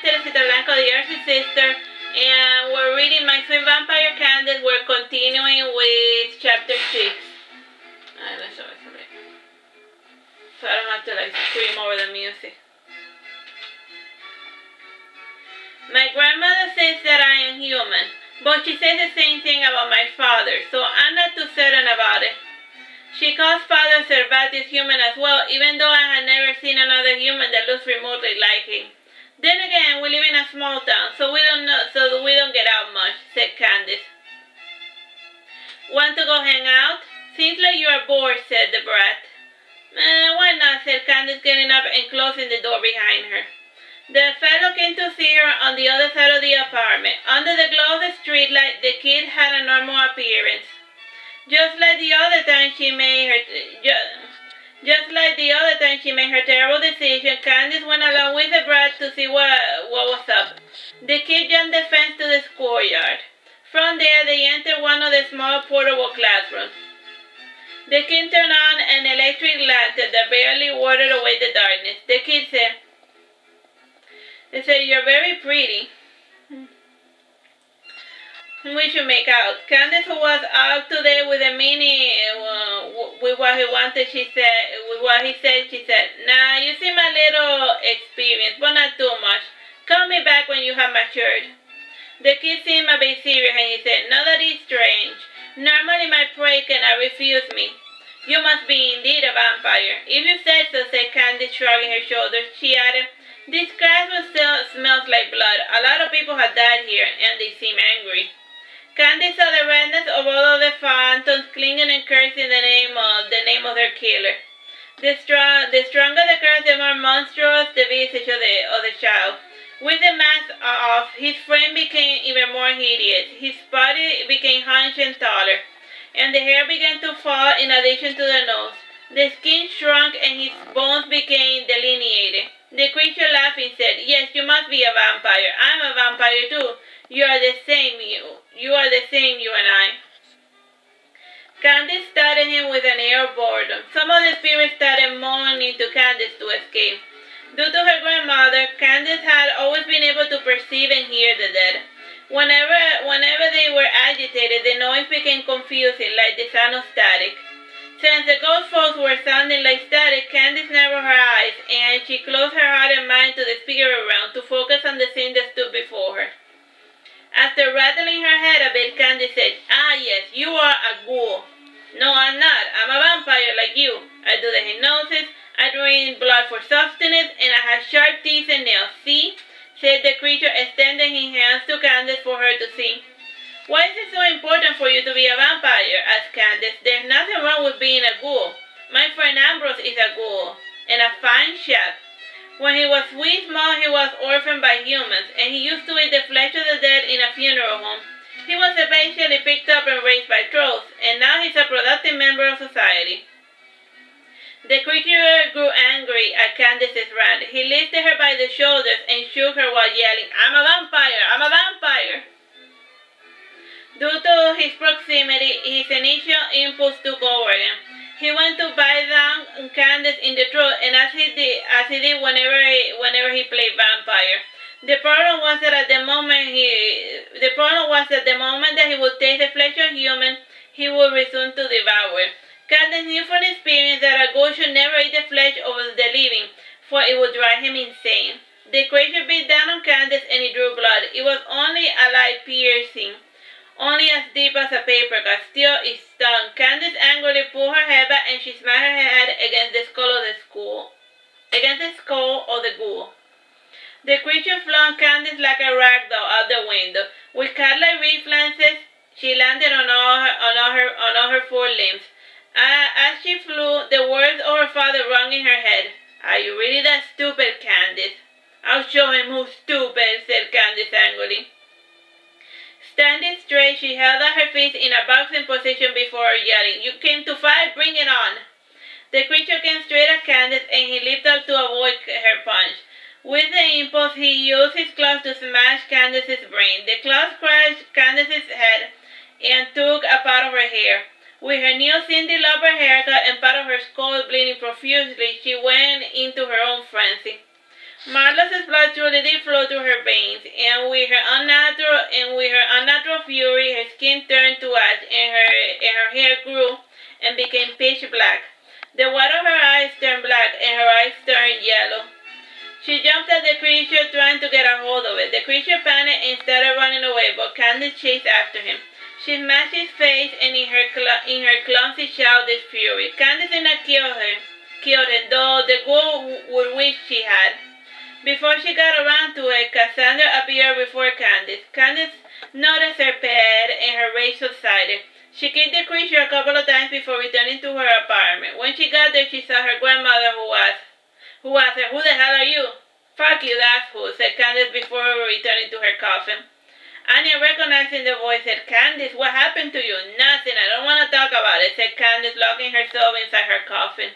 Teresita Blanco, the Artsysister, and we're reading My Sweet Vampire Candice. We're continuing with chapter 6. Let's show it. So I don't have to scream over the music. My grandmother says that I am human, but she says the same thing about my father, so I'm not too certain about it. She calls Father Servatius human as well, even though I had never seen another human that looks remotely like him. Then again, we live in a small town, so we don't get out much, said Candice. Want to go hang out? Seems like you are bored, said the brat. Why not, said Candice, getting up and closing the door behind her. The fellow came to see her on the other side of the apartment. Under the glow of the streetlight, the kid had a normal appearance. Just like the other time she made her terrible decision, Candice went along with the brat to see what was up. The kid jumped the fence to the schoolyard. From there, they entered one of the small portable classrooms. The kid turned on an electric lantern that barely watered away the darkness. The kid said, "You're very pretty. We should make out." Candice, who was up to date with the meaning, with what he wanted, she said, "Nah, you seem a little experienced, but not too much. Call me back when you have matured." The kid seemed a bit serious, and he said, "Now that is strange. Normally my prey cannot refuse me. You must be indeed a vampire." "If you said so," said Candice, shrugging her shoulders. She added, "This classroom still smells like blood. A lot of people have died here, and they seem angry." Candice saw the redness of all of the phantoms clinging and cursing the name of their killer. The stronger the curse, the more monstrous the visage of the child. With the mask off, his frame became even more hideous. His body became hunched and taller, and the hair began to fall in addition to the nose. The skin shrunk and his bones became delineated. The creature laughing said, "Yes, you must be a vampire. I'm a vampire too. You are the same, you and I." Candice stared at him with an air of boredom. Some of the spirits started moaning to Candice to escape. Due to her grandmother, Candice had always been able to perceive and hear the dead. Whenever they were agitated, the noise became confusing, like the sound of static. Since the ghost folks were sounding like static, Candice narrowed her eyes, and she closed her heart and mind to the spirit realm to focus on the scene that stood before her. After rattling her head a bit, Candice said, "Ah, yes, you are a ghoul." "No, I'm not. I'm a vampire like you. I do the hypnosis, I drink blood for sustenance, and I have sharp teeth and nails. See?" said the creature, extending his hands to Candice for her to see. "Why is it so important for you to be a vampire?" asked Candice. "There's nothing wrong with being a ghoul. My friend Ambrose is a ghoul, and a fine chap. When he was wee small, he was orphaned by humans, and he used to eat the flesh of the dead in a funeral home. He was eventually picked up and raised by trolls, and now he's a productive member of society." The creature grew angry at Candice's rant. He lifted her by the shoulders and shook her while yelling, "I'm a vampire! I'm a vampire!" Due to his proximity, his initial impulse took over him. He went to bite down Candice in the throat, and as he did whenever he played vampire. The problem was that the moment that he would taste the flesh of a human, he would resume to devour. Candice knew from experience that a ghoul should never eat the flesh of the living, for it would drive him insane. The creature beat down on Candice, and it drew blood. It was only a light piercing, only as deep as a paper cut. Still, it stung. Candice angrily pulled her head back, and she smacked her head against the skull of the ghoul. The creature flung Candice like a rag doll out the window. With cat-like reflexes, she landed on all her four limbs. As she flew, the words of her father rung in her head. "Are you really that stupid, Candice?" "I'll show him who's stupid," said Candice angrily. Standing straight, she held out her fist in a boxing position before her, yelling, "You came to fight? Bring it on!" The creature came straight at Candice, and he leaped up to avoid her punch. With the impulse, he used his claws to smash Candice's brain. The claws crushed Candice's head and took a part of her hair. With her new Cindy Lauper haircut and part of her skull bleeding profusely, she went into her own frenzy. Marlo's blood truly did flow through her veins, and with her unnatural fury, her skin turned to ash, and her hair grew and became pitch black. The white of her eyes turned black, and her eyes turned yellow. She jumped at the creature, trying to get a hold of it. The creature panicked and started running away, but Candice chased after him. She smashed his face, and in her clumsy childish fury, Candice did not kill him, though the ghoul would wish she had. Before she got around to it, Cassandra appeared before Candice. Candice noticed her pet, and her rage subsided. She kicked the creature a couple of times before returning to her apartment. When she got there, she saw her grandmother, who asked her, "Who the hell are you?" "Fuck you, that's who," said Candice before returning to her coffin. Anya, recognizing the voice, said, "Candice, what happened to you?" "Nothing, I don't want to talk about it," said Candice, locking herself inside her coffin.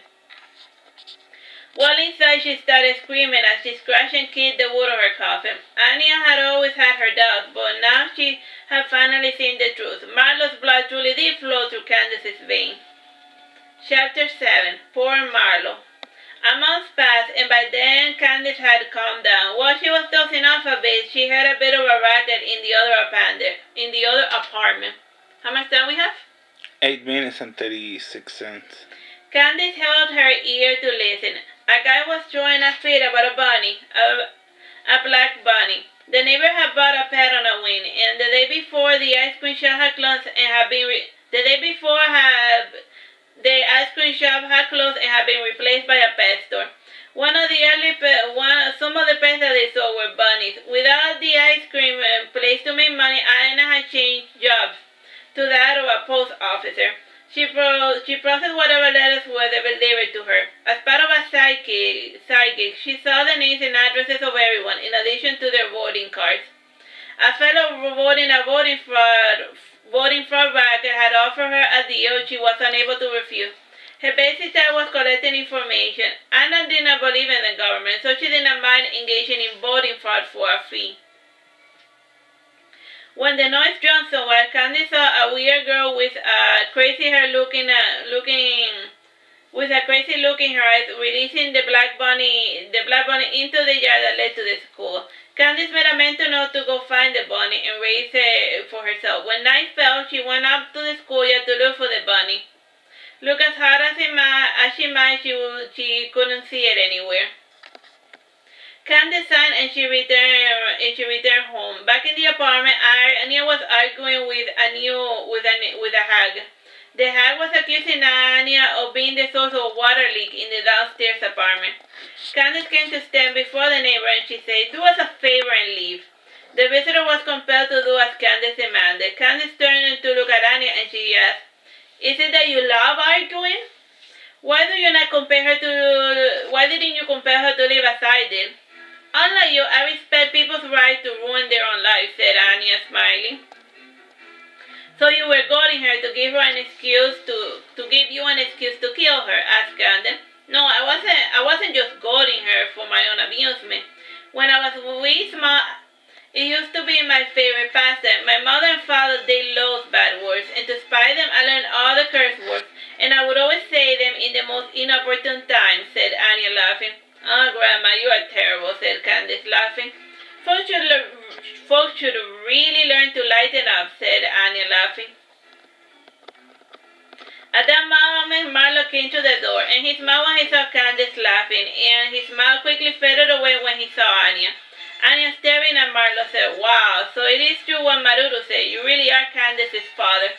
While inside, she started screaming as she scratched and kicked the wood of her coffin. Anya had always had her doubts, but now she had finally seen the truth. Marlo's blood truly did flow through Candice's veins. Chapter 7. Poor Marlo. A month passed, and by then Candice had calmed down. While she was dozing off a bit, she heard a bit of a racket in the other apartment. How much time we have? 8 minutes and 36 cents. Candice held her ear to listen. A guy was throwing a fit about a bunny, a black bunny. The neighbor had bought a pet on a whim, and the day before the ice cream shop had closed and had been replaced by a pet store. Some of the pets that they saw were bunnies. Without the ice cream place to make money, Anna had changed jobs to that of a post officer. She processed whatever letters were delivered to her. As part of a side gig, she saw the names and addresses of everyone, in addition to their voting cards. A fellow voting fraud racket had offered her a deal she was unable to refuse. Her basic task was collecting information. Anna did not believe in the government, so she did not mind engaging in voting fraud for a fee. When the noise drowned somewhere, Candice saw a weird girl with a crazy looking her eyes, releasing the black bunny into the yard that led to the school. Candice made a mental note to go find the bunny and raise it for herself. When night fell, she went up to the schoolyard to look for the bunny. Look as hard as she might, she couldn't see it anywhere. Candice signed and she returned home. Back in the apartment, Anya was arguing with a hag. The hag was accusing Anya of being the source of a water leak in the downstairs apartment. Candice came to stand before the neighbor and she said, "Do us a favor and leave." The visitor was compelled to do as Candice demanded. Candice turned to look at Anya and she asked, "Is it that you love arguing? Why didn't you compel her to leave as I did?" "Unlike you, I respect people's right to ruin their own lives," said Anya, smiling. "So you were goading her to give you an excuse to kill her?" asked Candice. "No, I wasn't just goading her for my own amusement. When I was wee small, it used to be my favorite pastime. My mother and father, they loathed bad words, and to spite them, I learned all the curse words, and I would always say them in the most inopportune times," said Anya, laughing. "Oh, Grandma, you are terrible," said Candice, laughing. Folks should really learn to lighten up," said Anya, laughing. At that moment, Marlo came to the door, and he smiled when he saw Candice laughing, and his smile quickly faded away when he saw Anya. Anya, staring at Marlo, said, "Wow, so it is true what Maruru said. You really are Candice's father."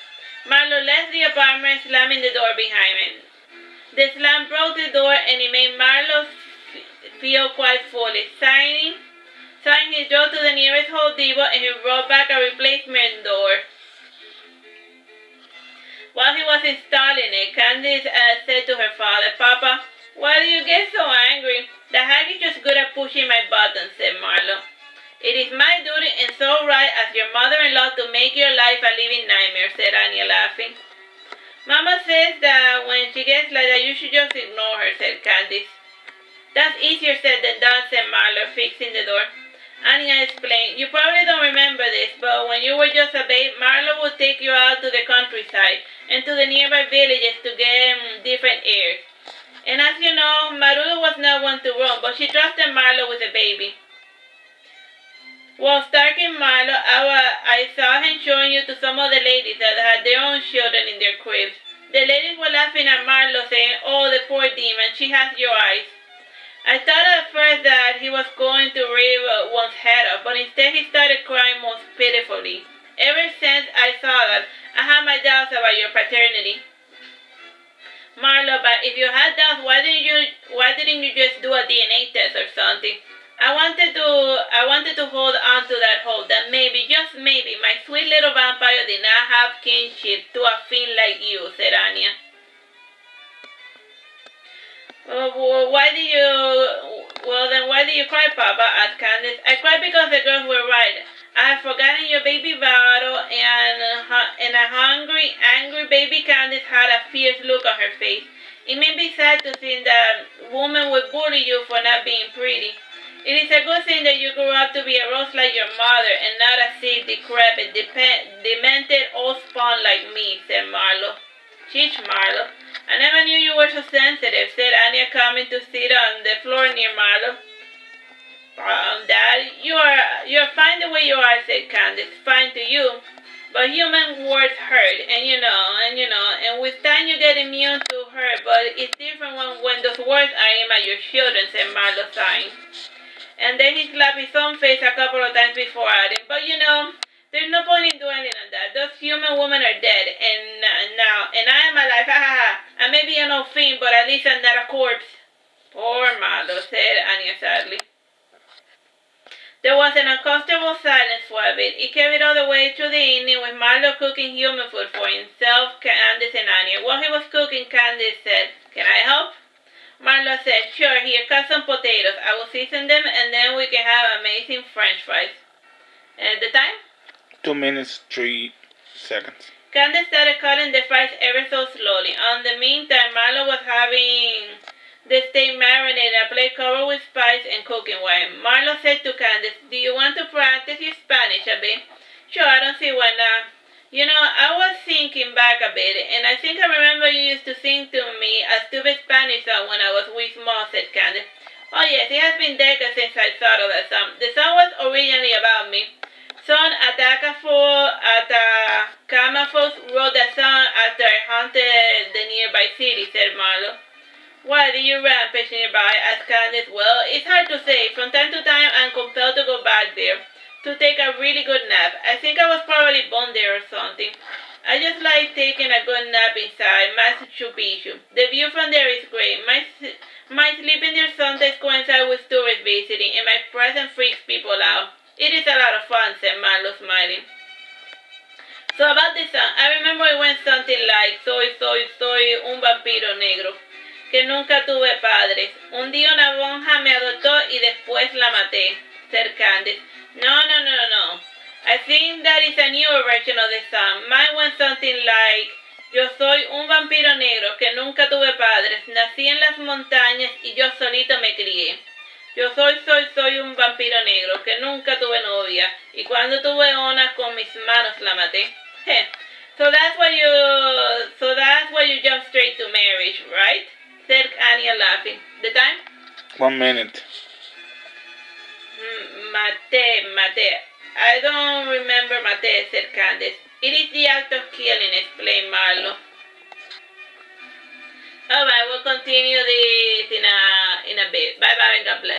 Marlo left the apartment, slamming the door behind him. The slam broke the door, and it made Marlo feel quite foolish. Signed his door to the nearest Home Depot, and he brought back a replacement door. While he was installing it, Candice said to her father, "Papa, why do you get so angry?" "The hag is just good at pushing my buttons," said Marlo. "It is my duty and so right as your mother-in-law to make your life a living nightmare," said Anya, laughing. "Mama says that when she gets like that, you should just ignore her," said Candice. "That's easier said than done," said Marlo, fixing the door. Anya explained, "You probably don't remember this, but when you were just a babe, Marlo would take you out to the countryside and to the nearby villages to get different airs. And as you know, Marulo was not one to run, but she trusted Marlo with the baby. While stalking Marlo, I saw him showing you to some of the ladies that had their own children in their cribs. The ladies were laughing at Marlo, saying, "Oh, the poor demon, she has your eyes." I thought at first that he was going to rip one's head off, but instead he started crying most pitifully. Ever since I saw that, I had my doubts about your paternity. Marlo, but if you had doubts, why didn't you just do a DNA test or something? I wanted to hold on to that hope that maybe, just maybe, my sweet little vampire did not have kinship to a fiend like you, said Anya. Why did you cry, Papa? Asked Candice. I cried because the girls were right. I had forgotten your baby bottle, and a hungry, angry baby Candice had a fierce look on her face. It made me sad to think that women would bully you for not being pretty. It is a good thing that you grew up to be a rose like your mother and not a sick, decrepit, demented old spawn like me, said Marlo. Sheesh, Marlo. I never knew you were so sensitive, said Anya, coming to sit on the floor near Marlo. Dad, you're fine the way you are, said Candice. Fine to you. But human words hurt, and with time you get immune to hurt, but it's different when those words are aimed at your children, said Marlo, sighing. And then he slapped his own face a couple of times before adding, but there's no point in dwelling on that. Those human women are dead, and I am alive, ha ha ha. I may be an old fiend, but at least I'm not a corpse. Poor Marlo, said Anya sadly. There was an uncomfortable silence for a bit. It carried all the way through the evening with Marlo cooking human food for himself, Candice, and Anya. While he was cooking, Candice said, "Can I help?" Marlo said, "Sure, here, cut some potatoes. I will season them, and then we can have amazing French fries." At the time? 2 minutes, 3 seconds. Candice started cutting the fries ever so slowly. In the meantime, Marlo was having the steak marinated in a plate covered with spice and cooking wine. Marlo said to Candice, "Do you want to practice your Spanish a bit?" "Sure, I don't see why not." I was thinking back a bit, and I think I remember you used to sing to me a stupid Spanish song when I was with Mom, said Candice. "Oh yes, it has been decades since I thought of that song. The song was originally about me. Son Atacama folks wrote that song after I haunted the nearby city," said Marlo. "Why did you rampage nearby?" asked Candice. "Well, it's hard to say. From time to time, I'm compelled to go back there to take a really good nap. I think I was probably born there or something. I just like taking a good nap inside Machu Picchu. The view from there is great. My sleeping there sometimes coincides with tourists visiting, and my presence freaks people out. It is a lot of fun," said Marlo, smiling. So about this song, I remember it went something like, soy un vampiro negro, que nunca tuve padres. Un día una monja me adoptó y después la maté, said Candice. No. I think that is a newer version of the song. Mine went something like, yo soy un vampiro negro que nunca tuve padres. Nací en las montañas y yo solito me crié. Yo soy un vampiro negro que nunca tuve novia y cuando tuve una con mis manos la maté. So that's why you jump straight to marriage, right? Said Anya, laughing. The time? 1 minute. Mate. I don't remember mate, said Candice. It is the act of killing, explained Marlo. Alright, we'll continue this in a bit. Bye bye and God bless.